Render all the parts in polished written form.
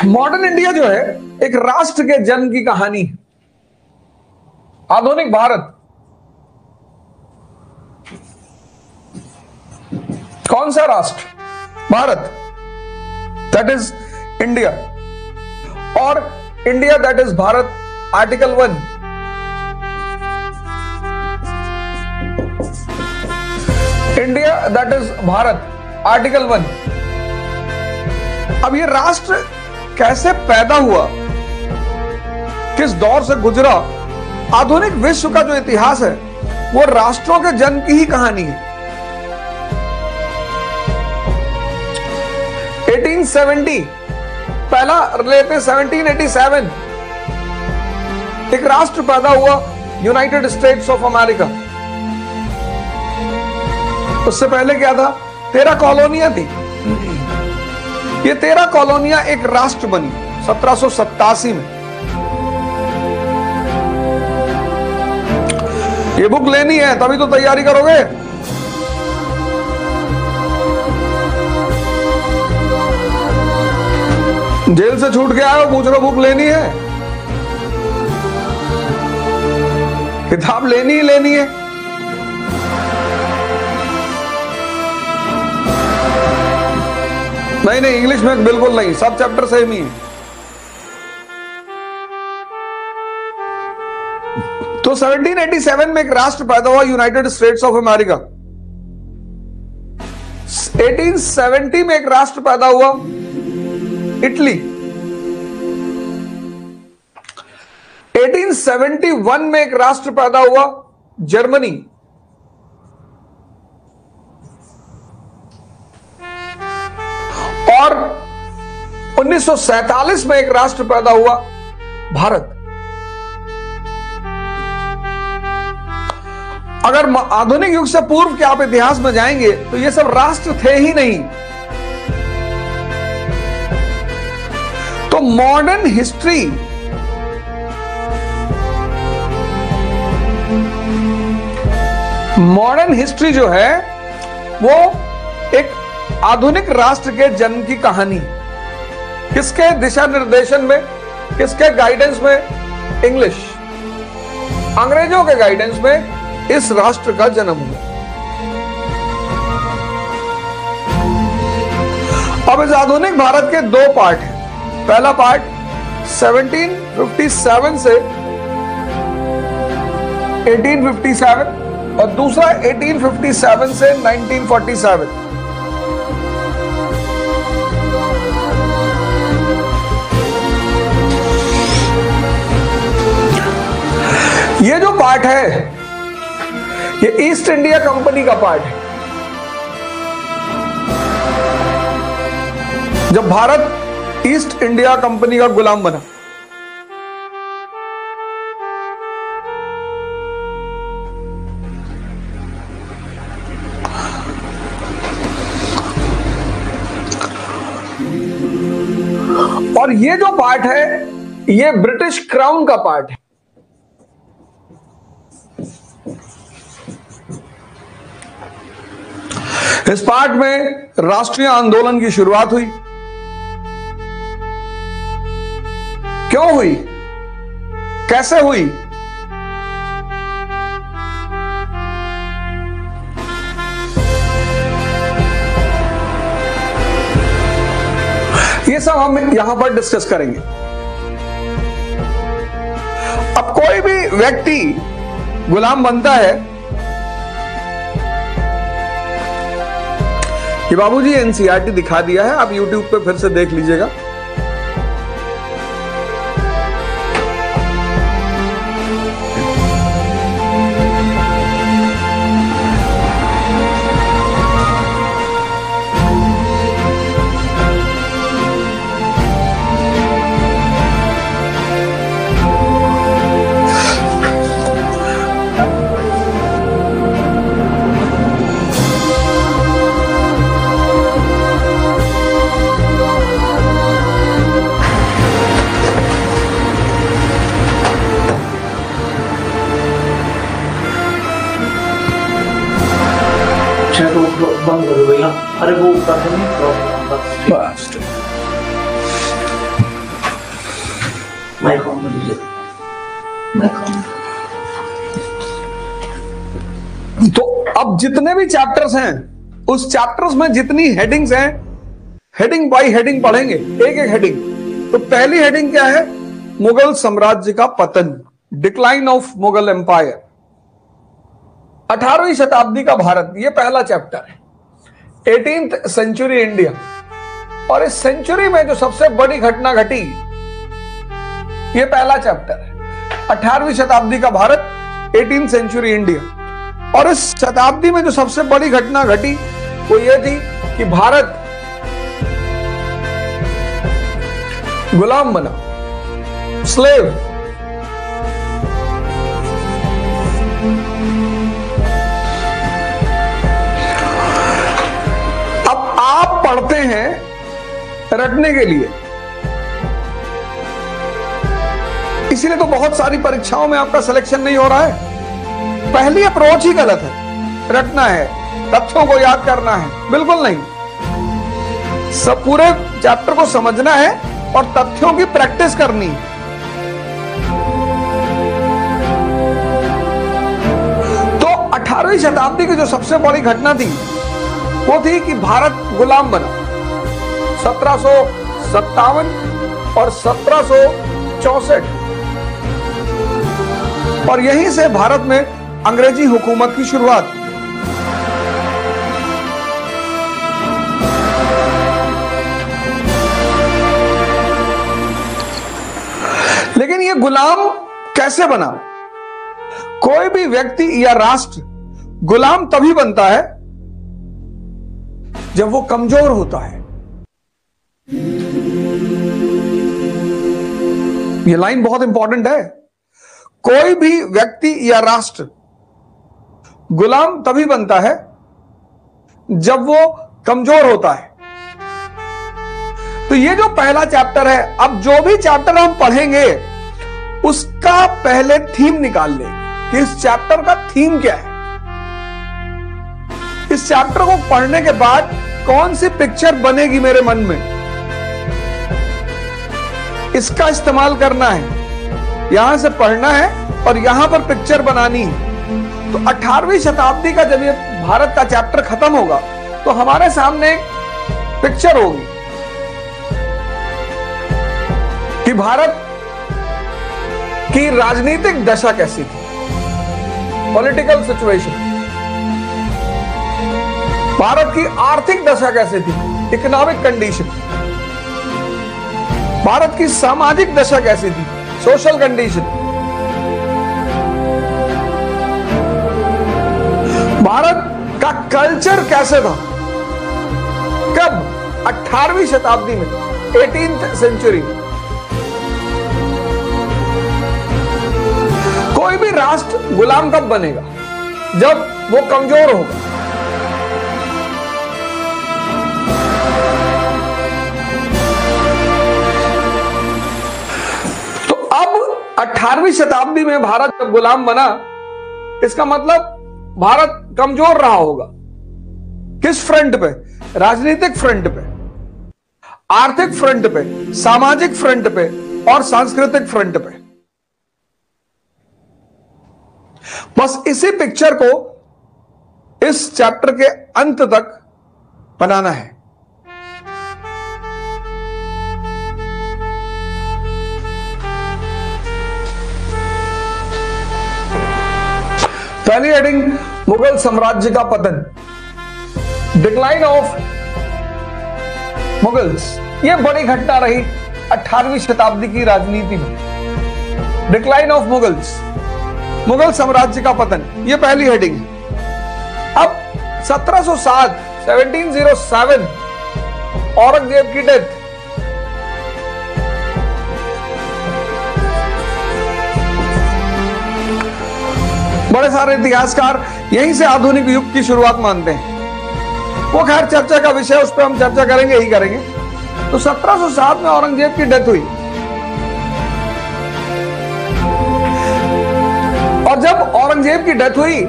Modern India जो है एक राष्ट्र के जन्म की कहानी है। आधुनिक भारत कौन सा राष्ट्र? भारत, दैट इज इंडिया, और India that is Bharat, article 1। India that is Bharat, article 1। अब ये राष्ट्र कैसे पैदा हुआ, किस दौर से गुजरा, आधुनिक विश्व का जो इतिहास है वो राष्ट्रों के जन्म की ही कहानी है। 1870 पहला लेते 1787 एक राष्ट्र पैदा हुआ, यूनाइटेड स्टेट्स ऑफ अमेरिका। उससे पहले क्या था? 13 कॉलोनियां थी। ये 13 कॉलोनियां एक राष्ट्र बनी 1787 में। ये बुक लेनी है तभी तो तैयारी करोगे। जेल से छूट के आए हो, पूछ रहे बुक लेनी है? किताब लेनी ही लेनी है। नहीं नहीं, इंग्लिश में बिल्कुल नहीं, सब चैप्टर सेम ही है। तो 1787 में एक राष्ट्र पैदा हुआ, यूनाइटेड स्टेट्स ऑफ अमेरिका। 1870 में एक राष्ट्र पैदा हुआ, इटली। 1871 में एक राष्ट्र पैदा हुआ, जर्मनी। और 1947 में एक राष्ट्र पैदा हुआ, भारत। अगर आधुनिक युग से पूर्व के आप इतिहास में जाएंगे तो ये सब राष्ट्र थे ही नहीं। तो मॉडर्न हिस्ट्री जो है वो एक आधुनिक राष्ट्र के जन्म की कहानी। किसके दिशा निर्देशन में, किसके गाइडेंस में? इंग्लिश, अंग्रेजों के गाइडेंस में इस राष्ट्र का जन्म हुआ। अब इस आधुनिक भारत के 2 पार्ट हैं। पहला पार्ट 1757 से 1857 और दूसरा 1857 से 1947। ये जो पार्ट है ये ईस्ट इंडिया कंपनी का पार्ट है। जब भारत ईस्ट इंडिया कंपनी का गुलाम बना, और ये जो पार्ट है ये ब्रिटिश क्राउन का पार्ट है। इस पार्ट में राष्ट्रीय आंदोलन की शुरुआत हुई। क्यों हुई, कैसे हुई? ये सब हम यहां पर डिस्कस करेंगे। अब कोई भी व्यक्ति गुलाम बनता है। ये बाबूजी एनसीईआरटी दिखा दिया है, आप यूट्यूब पे फिर से देख लीजिएगा। बंद हो गई। अरे वो कर देंगे बस तो अब जितने भी चैप्टर्स हैं, उस चैप्टर्स में जितनी हेडिंग्स हैं, हेडिंग बाय हेडिंग पढ़ेंगे, एक एक हेडिंग। तो पहली हेडिंग क्या है? मुगल साम्राज्य का पतन, डिक्लाइन ऑफ मुगल एम्पायर। 18वीं शताब्दी का भारत, यह पहला चैप्टर है। 18th सेंचुरी इंडिया, और इस सेंचुरी में जो सबसे बड़ी घटना घटी, यह पहला चैप्टर है। 18वीं शताब्दी का भारत, 18th सेंचुरी इंडिया। और इस शताब्दी में जो सबसे बड़ी घटना घटी वो ये थी कि भारत गुलाम बना, स्लेव। अब आप पढ़ते हैं रटने के लिए, इसीलिए तो बहुत सारी परीक्षाओं में आपका सिलेक्शन नहीं हो रहा है। पहली अप्रोच ही गलत है। रटना है, तथ्यों को याद करना है, बिल्कुल नहीं। सब पूरे चैप्टर को समझना है और तथ्यों की प्रैक्टिस करनी है। तो 18वीं शताब्दी की जो सबसे बड़ी घटना थी वो थी कि भारत गुलाम बना। 1757 और 1764, और यहीं से भारत में अंग्रेजी हुकूमत की शुरुआत। लेकिन यह गुलाम कैसे बना? कोई भी व्यक्ति या राष्ट्र गुलाम तभी बनता है जब वो कमजोर होता है। यह लाइन बहुत इंपॉर्टेंट है। कोई भी व्यक्ति या राष्ट्र गुलाम तभी बनता है जब वो कमजोर होता है। तो ये जो पहला चैप्टर है, अब जो भी चैप्टर हम पढ़ेंगे उसका पहले थीम निकाल लेंगे कि इस चैप्टर का थीम क्या है। इस चैप्टर को पढ़ने के बाद कौन सी पिक्चर बनेगी मेरे मन में, इसका इस्तेमाल करना है। यहां से पढ़ना है और यहां पर पिक्चर बनानी है। तो 18वीं शताब्दी का जब ये भारत का चैप्टर खत्म होगा तो हमारे सामने एक पिक्चर होगी कि भारत की राजनीतिक दशा कैसी थी, पॉलिटिकल सिचुएशन। भारत की आर्थिक दशा कैसी थी, इकोनॉमिक कंडीशन। भारत की सामाजिक दशा कैसी थी, सोशल कंडीशन। भारत का कल्चर कैसे था, कब? 18वीं शताब्दी में, 18th सेंचुरी। कोई भी राष्ट्र गुलाम कब बनेगा? जब वो कमजोर होगा। तो अब 18वीं शताब्दी में भारत जब गुलाम बना, इसका मतलब भारत कमजोर रहा होगा। किस फ्रंट पे? राजनीतिक फ्रंट पे, आर्थिक फ्रंट पे, सामाजिक फ्रंट पे और सांस्कृतिक फ्रंट पे। बस इसी पिक्चर को इस चैप्टर के अंत तक बनाना है। पहली हेडिंग, मुगल साम्राज्य का पतन, डिक्लाइन ऑफ मुगल्स। यह बड़ी घटना रही 18वीं शताब्दी की राजनीति में। डिक्लाइन ऑफ मुगल्स, मुगल साम्राज्य का पतन, यह पहली हेडिंग है। अब 1707 औरंगजेब की डेथ। बड़े सारे इतिहासकार यहीं से आधुनिक युग की शुरुआत मानते हैं। वो खैर चर्चा का विषय, उस पर हम चर्चा करेंगे ही करेंगे। तो 1707 में औरंगजेब की डेथ हुई, और जब औरंगजेब की डेथ हुई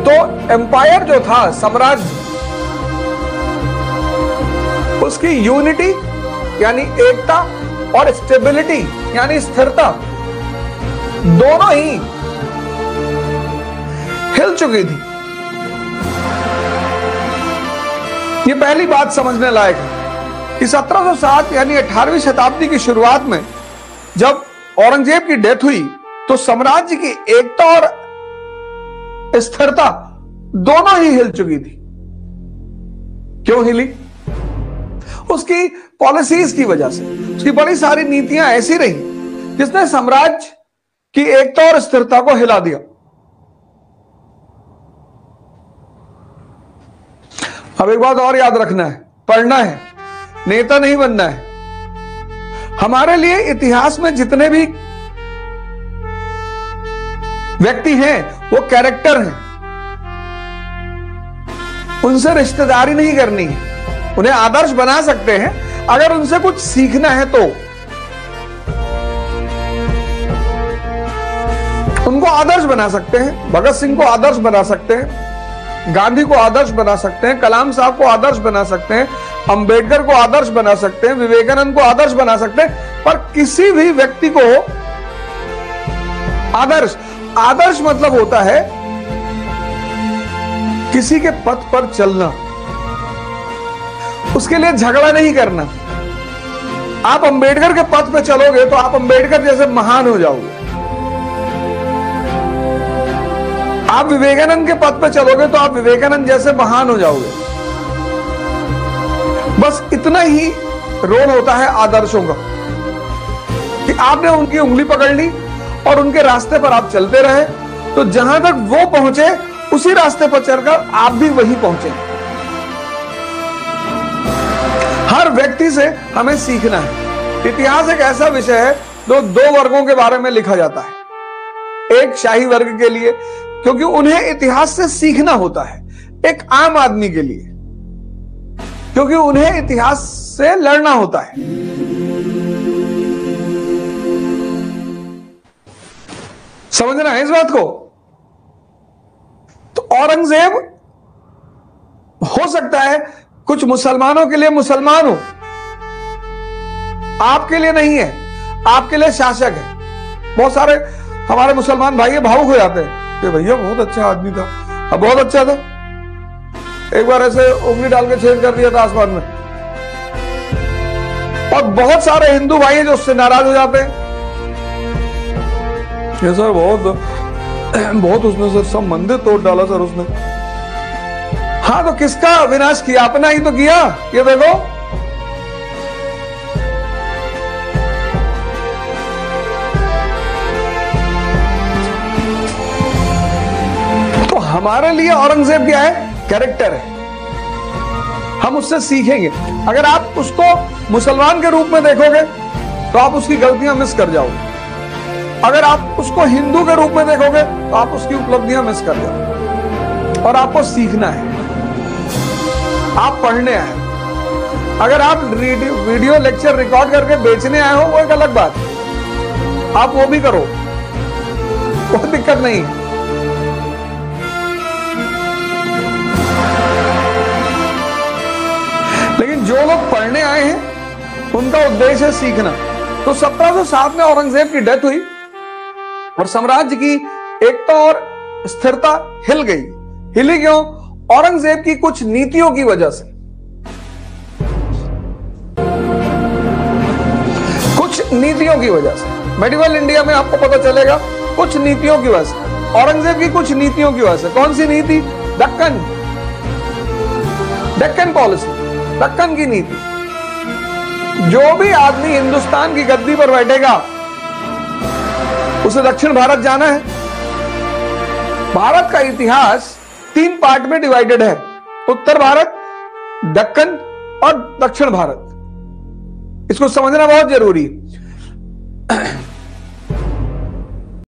तो एम्पायर जो था, साम्राज्य, उसकी यूनिटी यानी एकता और स्टेबिलिटी यानी स्थिरता दोनों ही हिल चुकी थी। ये पहली बात समझने लायक है कि 1707 यानी 18वीं शताब्दी की शुरुआत में जब औरंगजेब की डेथ हुई तो साम्राज्य की एकता और स्थिरता दोनों ही हिल चुकी थी। क्यों हिली? उसकी पॉलिसीज की वजह से। उसकी बड़ी सारी नीतियां ऐसी रही जिसने साम्राज्य की एकता और स्थिरता को हिला दिया। अब एक बात और याद रखना है, पढ़ना है, नेता नहीं बनना है। हमारे लिए इतिहास में जितने भी व्यक्ति हैं वो कैरेक्टर हैं, उनसे रिश्तेदारी नहीं करनी है। उन्हें आदर्श बना सकते हैं अगर उनसे कुछ सीखना है तो। उनको आदर्श बना सकते हैं, भगत सिंह को आदर्श बना सकते हैं, गांधी को आदर्श बना सकते हैं, कलाम साहब को आदर्श बना सकते हैं, अंबेडकर को आदर्श बना सकते हैं, विवेकानंद को आदर्श बना सकते हैं, पर किसी भी व्यक्ति को आदर्श मतलब होता है किसी के पथ पर चलना, उसके लिए झगड़ा नहीं करना। आप अंबेडकर के पथ पे चलोगे तो आप अंबेडकर जैसे महान हो जाओगे। आप विवेकानंद के पथ पे चलोगे तो आप विवेकानंद जैसे महान हो जाओगे। बस इतना ही रोल होता है आदर्शों का कि आपने उनकी उंगली पकड़ ली और उनके रास्ते पर आप चलते रहे तो जहां तक वो पहुंचे उसी रास्ते पर चलकर आप भी वहीं पहुंचे। हर व्यक्ति से हमें सीखना है। इतिहास एक ऐसा विषय है जो दो वर्गों के बारे में लिखा जाता है। एक शाही वर्ग के लिए क्योंकि उन्हें इतिहास से सीखना होता है, एक आम आदमी के लिए क्योंकि उन्हें इतिहास से लड़ना होता है। समझना है इस बात को? तो औरंगजेब हो सकता है कुछ मुसलमानों के लिए मुसलमान हो, आपके लिए नहीं है, आपके लिए शासक है। बहुत सारे हमारे मुसलमान भाई भावुक हो जाते हैं कि भैया बहुत अच्छा आदमी था, अब बहुत अच्छा था, एक बार ऐसे उंगली डाल के छेद कर दिया था आसमान में। और बहुत सारे हिंदू भाई हैं जो उससे नाराज हो जाते हैं, ये सर बहुत उसने सर सब मंदिर तोड़ डाला सर उसने। हाँ तो किसका विनाश किया? अपना ही तो किया। ये देखो तो हमारे लिए औरंगजेब क्या है? कैरेक्टर है। हम उससे सीखेंगे। अगर आप उसको मुसलमान के रूप में देखोगे तो आप उसकी गलतियां मिस कर जाओगे। अगर आप उसको हिंदू के रूप में देखोगे तो आप उसकी उपलब्धियां मिस कर जाओगे। और आपको सीखना है, आप पढ़ने आए। अगर आप वीडियो लेक्चर रिकॉर्ड करके बेचने आए हो वो एक अलग बात, आप वो भी करो, कोई दिक्कत नहीं। लेकिन जो लोग पढ़ने आए हैं उनका उद्देश्य है सीखना। तो 1707 में औरंगजेब की डेथ हुई और साम्राज्य की एकता और स्थिरता हिल गई। हिली क्यों? औरंगजेब की कुछ नीतियों की वजह से। कुछ नीतियों की वजह से मेडिवल इंडिया में आपको पता चलेगा, कुछ नीतियों की वजह से, औरंगजेब की कुछ नीतियों की वजह से। कौन सी नीति? दक्कन पॉलिसी, दक्कन की नीति। जो भी आदमी हिंदुस्तान की गद्दी पर बैठेगा उसे दक्षिण भारत जाना है। भारत का इतिहास 3 पार्ट में डिवाइडेड है, उत्तर भारत, दक्कन और दक्षिण भारत। इसको समझना बहुत जरूरी है।